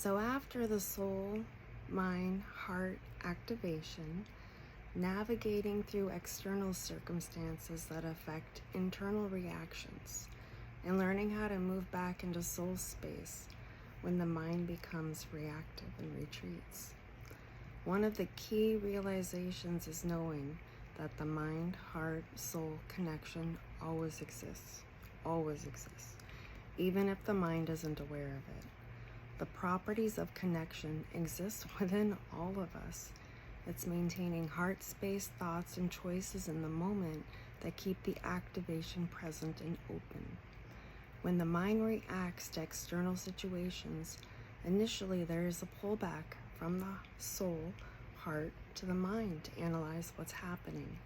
So after the soul, mind, heart activation, navigating through external circumstances that affect internal reactions, and learning how to move back into soul space when the mind becomes reactive and retreats. One of the key realizations is knowing that the mind, heart, soul connection always exists, even if the mind isn't aware of it. The properties of connection exist within all of us. It's maintaining heart space, thoughts, and choices in the moment that keep the activation present and open. When the mind reacts to external situations, initially there is a pullback from the soul, heart, to the mind to analyze what's happening.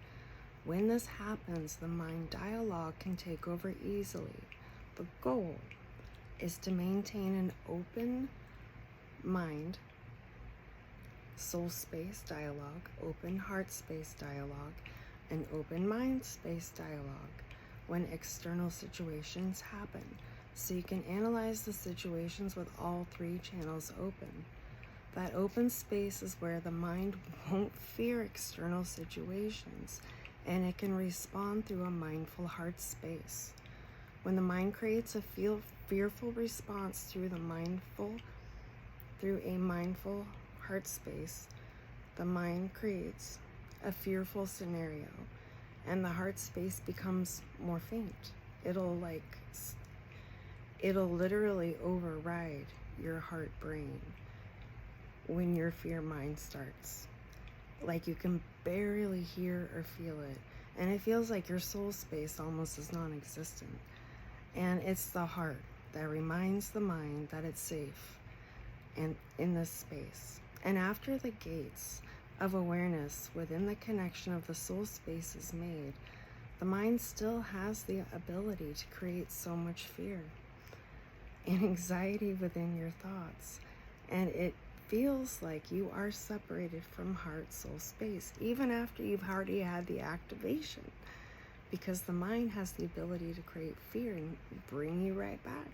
When this happens, the mind dialogue can take over easily. The goal is to maintain an open mind, soul space dialogue, open heart space dialogue, and open mind space dialogue when external situations happen. So you can analyze the situations with all three channels open. That open space is where the mind won't fear external situations, and it can respond through a mindful heart space. When the mind creates a fearful response through a mindful heart space, the mind creates a fearful scenario, and the heart space becomes more faint. It'll literally override your heart brain when your fear mind starts. Like you can barely hear or feel it, and it feels like your soul space almost is non-existent. And it's the heart that reminds the mind that it's safe and in this space. And after the gates of awareness within the connection of the soul space is made, the mind still has the ability to create so much fear and anxiety within your thoughts. And it feels like you are separated from heart soul space, even after you've already had the activation, because the mind has the ability to create fear and bring you right back.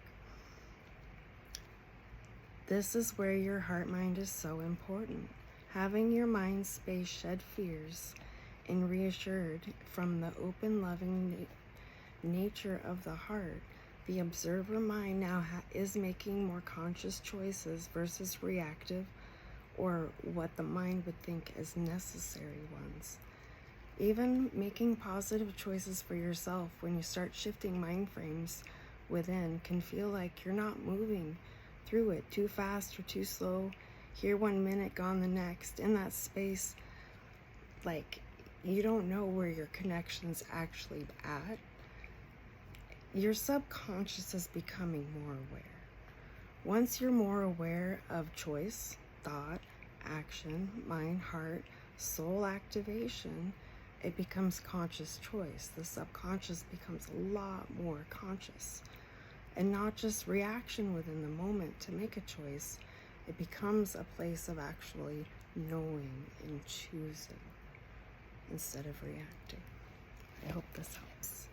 This is where your heart mind is so important. Having your mind space shed fears and reassured from the open, loving nature of the heart, the observer mind now is making more conscious choices versus reactive or what the mind would think as necessary ones. Even making positive choices for yourself when you start shifting mind frames within can feel like you're not moving through it too fast or too slow. Here 1 minute, gone the next. In that space, like you don't know where your connection's actually at. Your subconscious is becoming more aware. Once you're more aware of choice, thought, action, mind, heart, soul activation, it becomes conscious choice. The subconscious becomes a lot more conscious, and not just reaction within the moment to make a choice. It becomes a place of actually knowing and choosing instead of reacting. I hope this helps.